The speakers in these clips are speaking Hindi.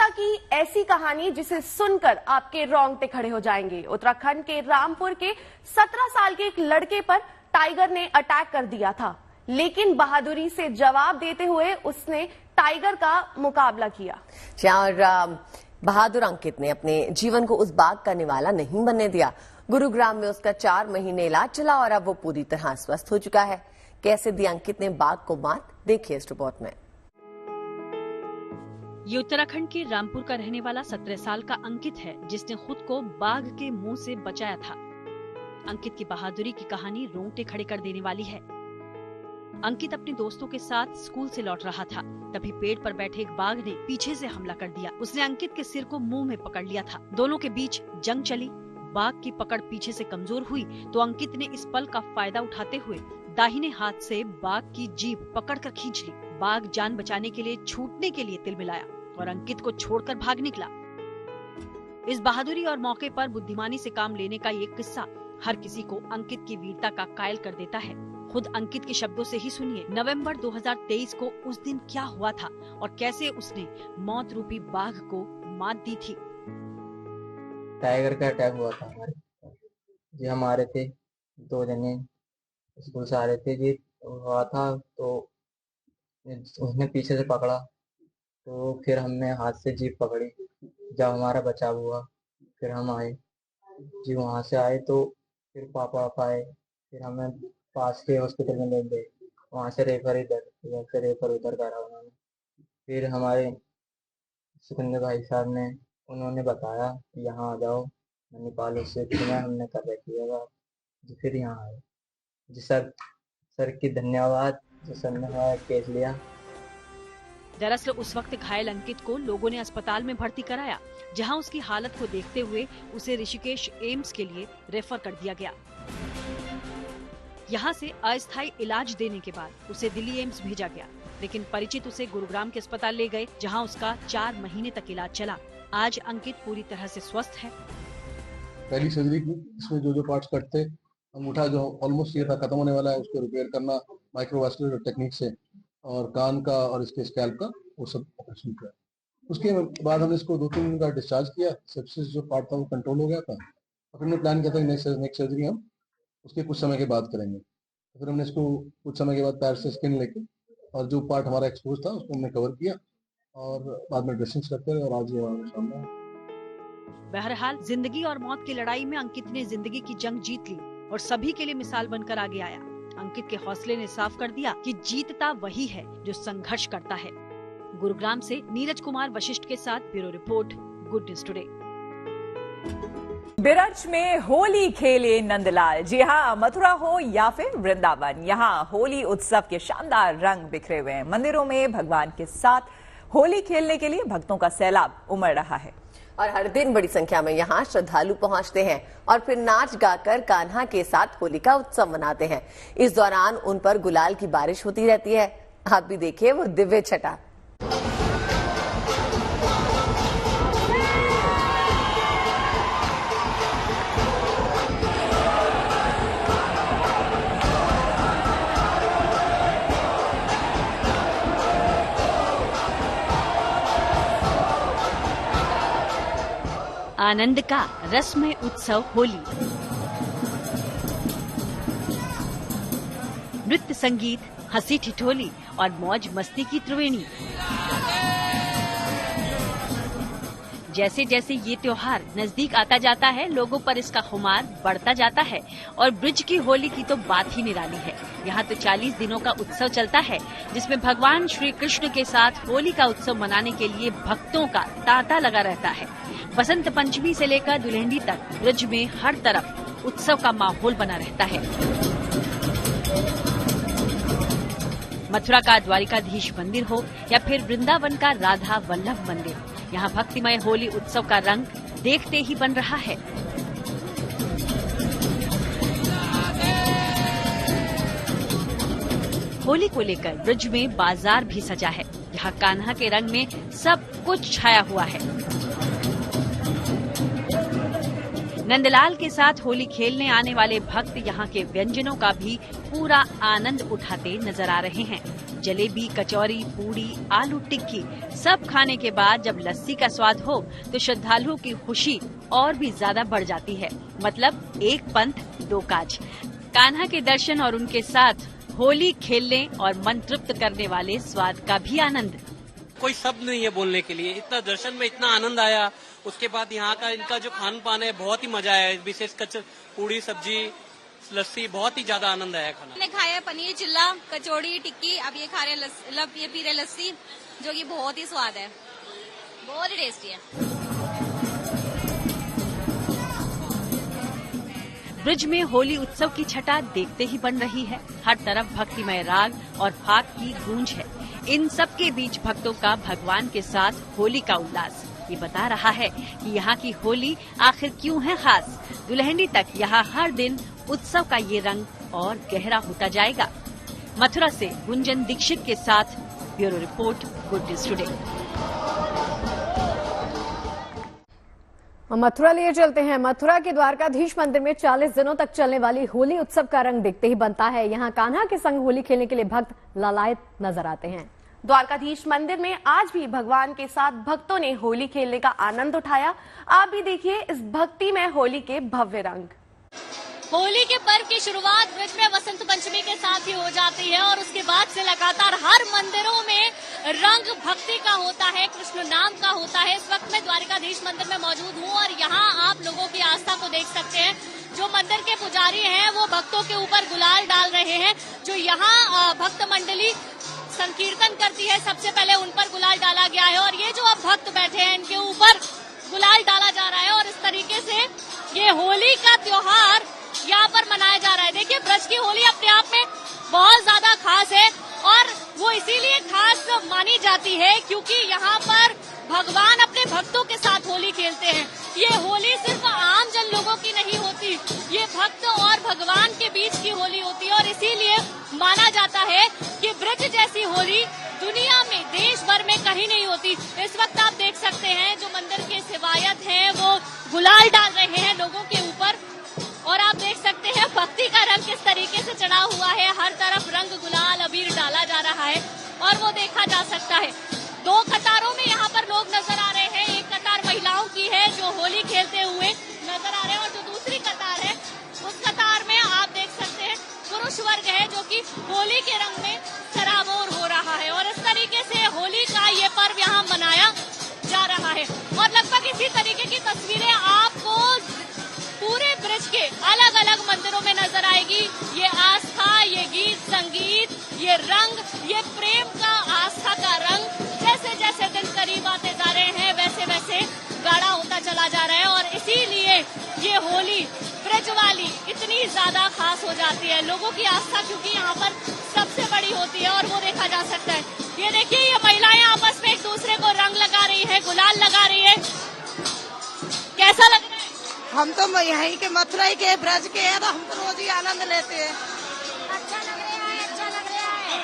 वीरता की ऐसी कहानी जिसे सुनकर आपके रोंगटे खड़े हो जाएंगे। उत्तराखंड के रामपुर के 17 साल के एक लड़के पर टाइगर ने अटैक कर दिया था, लेकिन बहादुरी से जवाब देते हुए उसने टाइगर का मुकाबला किया। और बहादुर अंकित ने अपने जीवन को उस बाघ का निवाला नहीं बनने दिया। गुरुग्राम में उसका 4 महीने इलाज चला और अब वो पूरी तरह स्वस्थ हो चुका है। कैसे दी अंकित ने बाघ को मात, देखिए इस रिपोर्ट में। ये उत्तराखंड के रामपुर का रहने वाला 17 साल का अंकित है, जिसने खुद को बाघ के मुंह से बचाया था। अंकित की बहादुरी की कहानी रोंगटे खड़े कर देने वाली है। अंकित अपने दोस्तों के साथ स्कूल से लौट रहा था, तभी पेड़ पर बैठे एक बाघ ने पीछे से हमला कर दिया। उसने अंकित के सिर को मुंह में पकड़ लिया था। दोनों के बीच जंग चली। बाघ की पकड़ पीछे से कमजोर हुई तो अंकित ने इस पल का फायदा उठाते हुए दाहिने हाथ से बाघ की जीभ पकड़कर खींच ली। बाघ जान बचाने के लिए छूटने के लिए तिलमिलाया और अंकित को छोड़कर भाग निकला। इस बहादुरी और मौके पर बुद्धिमानी से काम लेने का ये किस्सा हर किसी को अंकित की वीरता का कायल कर देता है। खुद अंकित के शब्दों से ही सुनिए, नवंबर 2023 को उस दिन क्या हुआ था और कैसे उसने मौत रूपी बाघ को मात दी थी। टाइगर का अटैक हुआ था जी। हम आ रहे थे, 2 जने स्कूल से आ रहे थे जी। हुआ था तो उसने पीछे से पकड़ा, तो फिर हमने हाथ से जीप पकड़ी। जब हमारा बचाव हुआ फिर हम आए जी। वहाँ से आए तो फिर पापा आए, फिर हमें पास के हॉस्पिटल में ले गए। वहाँ से रेफर इधर से रेफर उधर करा उन्होंने। फिर हमारे सिकंदर भाई साहब ने उन्होंने बताया कि यहाँ आ जाओ, नेपाल से हमने कर रखी है जी। फिर यहाँ आए जी। सर की धन्यवाद जो सर ने हमारा केस लिया। दरअसल उस वक्त घायल अंकित को लोगों ने अस्पताल में भर्ती कराया, जहां उसकी हालत को देखते हुए उसे ऋषिकेश एम्स के लिए रेफर कर दिया गया। यहां से अस्थायी इलाज देने के बाद उसे दिल्ली एम्स भेजा गया, लेकिन परिचित उसे गुरुग्राम के अस्पताल ले गए, जहां उसका 4 महीने तक इलाज चला। आज अंकित पूरी तरह से स्वस्थ है। पहली सर्जरी की, इसमें जो पार्ट्स कटते अंगूठा जो ऑलमोस्ट ये था खत्म होने वाला है, उसको रिपेयर करना माइक्रोवास्कुलर टेक्निक से, और कान का और इसके स्कैल्प का वो सब ऑपरेशन किया। उसके बाद हमने इसको 2-3 दिन का डिस्चार्ज किया। सेप्सिस जो पार्ट था वो कंट्रोल हो गया था। और फिर हमने प्लान किया था कि नेक्स्ट सर्जरी हम उसके कुछ समय के बाद करेंगे। तो फिर हमने इसको कुछ समय के बाद पैर से स्किन लेके और जो पार्ट हमारा एक्सपोज था उसको हमने कवर किया और बाद में ड्रेसिंग करते रहे, और आज ये हमारे सामने है। बहरहाल जिंदगी और मौत की लड़ाई में अंकित ने जिंदगी की जंग जीत ली और सभी के लिए मिसाल बनकर आगे आया। अंकित के हौसले ने साफ कर दिया कि जीतता वही है जो संघर्ष करता है। गुरुग्राम से नीरज कुमार वशिष्ठ के साथ bureau report, good news today. Biraj में होली खेले नंदलाल। जी हाँ, मथुरा हो या फिर वृंदावन, यहाँ होली उत्सव के शानदार रंग बिखरे हुए हैं। मंदिरों में भगवान के साथ होली खेलने के लिए भक्तों का सैलाब उमड़ रहा है और हर दिन बड़ी संख्या में यहाँ श्रद्धालु पहुंचते हैं और फिर नाच गाकर कान्हा के साथ होली का उत्सव मनाते हैं। इस दौरान उन पर गुलाल की बारिश होती रहती है। आप भी देखिए वो दिव्य छटा। आनंद का रसमय उत्सव होली। नृत्य, संगीत, हंसी ठिठोली और मौज मस्ती की त्रिवेणी। जैसे जैसे ये त्योहार नजदीक आता जाता है, लोगों पर इसका खुमार बढ़ता जाता है और ब्रिज की होली की तो बात ही निराली है। यहाँ तो 40 दिनों का उत्सव चलता है, जिसमें भगवान श्री कृष्ण के साथ होली का उत्सव मनाने के लिए भक्तों का तांता लगा रहता है। बसंत पंचमी से लेकर दुल्हंडी तक ब्रिज में हर तरफ उत्सव का माहौल बना रहता है। मथुरा का द्वारिकाधीश मंदिर हो या फिर वृंदावन का राधा वल्लभ मंदिर, यहाँ भक्तिमय होली उत्सव का रंग देखते ही बन रहा है। होली को लेकर ब्रिज में बाजार भी सजा है। यहाँ कान्हा के रंग में सब कुछ छाया हुआ है। नंदलाल के साथ होली खेलने आने वाले भक्त यहाँ के व्यंजनों का भी पूरा आनंद उठाते नजर आ रहे हैं। जलेबी, कचौरी, पूड़ी, आलू टिक्की सब खाने के बाद जब लस्सी का स्वाद हो तो श्रद्धालुओं की खुशी और भी ज्यादा बढ़ जाती है। मतलब एक पंथ दो काज। कान्हा के दर्शन और उनके साथ होली खेलने और मन तृप्त करने वाले स्वाद का भी आनंद। कोई शब्द नहीं है बोलने के लिए। इतना दर्शन में इतना आनंद आया। उसके बाद यहाँ का इनका जो खान पान है बहुत ही मजा आया। विशेष पूड़ी, सब्जी, लस्सी, बहुत ही ज्यादा आनंद आया खाना। हमने खाया पनीर चिल्ला, कचौड़ी, टिक्की, अब ये खा रहे ये पी रहे लस्सी, जो कि बहुत ही स्वाद है, बहुत ही टेस्टी है। ब्रिज में होली उत्सव की छटा देखते ही बन रही है। हर तरफ भक्तिमय राग और फाग की गूंज है। इन सब के बीच भक्तों का भगवान के साथ होली का उल्लास ये बता रहा है कि यहाँ की होली आखिर क्यों है खास। दुल्हनी तक यहाँ हर दिन उत्सव का ये रंग और गहरा होता जाएगा। मथुरा से गुंजन दीक्षित के साथ bureau report, good news today. Mathura लिए चलते हैं। मथुरा के द्वारकाधीश मंदिर में 40 दिनों तक चलने वाली होली उत्सव का रंग देखते ही बनता है। यहाँ कान्हा के संग होली खेलने के लिए भक्त लालायित नजर आते हैं। द्वारकाधीश मंदिर में आज भी भगवान के साथ भक्तों ने होली खेलने का आनंद उठाया। आप भी देखिए इस भक्ति में होली के भव्य रंग। होली के पर्व की शुरुआत ब्रज में वसंत पंचमी के साथ ही हो जाती है और उसके बाद से लगातार हर मंदिरों में रंग भक्ति का होता है, कृष्ण नाम का होता है। इस वक्त मैं द्वारकाधीश मंदिर में मौजूद हूँ और यहाँ आप लोगों की आस्था को देख सकते हैं। जो मंदिर के पुजारी हैं वो भक्तों के ऊपर गुलाल डाल रहे हैं। जो यहाँ भक्त मंडली संकीर्तन करती है, सबसे पहले उन पर गुलाल डाला गया है और ये जो अब भक्त बैठे हैं इनके ऊपर गुलाल डाला जा रहा है और इस तरीके से ये होली का त्योहार यहाँ पर मनाया जा रहा है। देखिए ब्रज की होली अपने आप में बहुत ज्यादा खास है और वो इसीलिए खास मानी जाती है क्योंकि यहाँ पर भगवान अपने भक्तों के साथ होली खेलते हैं। ये होली सिर्फ आम जन लोगों की नहीं होती, ये भक्त और भगवान के बीच की होली होती है और इसीलिए माना जाता है कि ब्रज जैसी होली दुनिया में, देश भर में कहीं नहीं होती। इस वक्त आप देख सकते हैं जो मंदिर के सेवायत हैं वो गुलाल डाल रहे हैं लोगों के ऊपर और आप देख सकते हैं भक्ति का रंग किस तरीके से चढ़ा हुआ है। हर तरफ रंग, गुलाल, अबीर डाला जा रहा है और वो देखा जा सकता है। दो कतारों में यहाँ पर लोग नजर आ रहे हैं। एक कतार महिलाओं की है जो होली खेलते हुए नजर आ रहे हैं और जो दूसरी कतार है उस कतार में आप देख सकते हैं पुरुष वर्ग है जो कि होली के रंग में सराबोर हो रहा है और इस तरीके से होली का ये पर्व यहाँ मनाया जा रहा है। और लगभग इसी तरीके की तस्वीरें आपको पूरे ब्रज के अलग अलग मंदिरों में नजर आएगी। ये आस्था, ये गीत संगीत, ये रंग, ये प्रेम का, आस्था का रंग जैसे जैसे दिन करीब आते जा रहे हैं वैसे वैसे गाढ़ा होता चला जा रहा है और इसीलिए ये होली ब्रज वाली इतनी ज्यादा खास हो जाती है। लोगों की आस्था क्योंकि यहाँ पर सबसे बड़ी होती है और वो देखा जा सकता है। ये देखिए ये महिलाएं आपस में एक दूसरे को रंग लगा रही है, गुलाल लगा रही है। कैसा लग रहा है? हम तो यहीं के मथुरा ही के ब्रज के हैं तो हम तो रोज ही आनंद लेते हैं। अच्छा लग रहा है, अच्छा लग रहा है।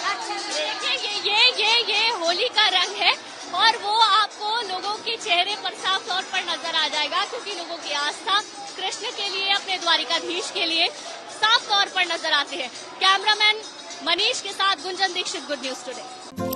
अच्छा देखिए ये होली का रंग है और वो आपको लोगों के चेहरे पर साफ तौर पर नजर आ जाएगा क्योंकि लोगों की आस्था कृष्ण के लिए, अपने द्वारिकाधीश के लिए साफ तौर पर नजर आती है। कैमरामैन मनीष के साथ Gunjan Dikshit, good news today.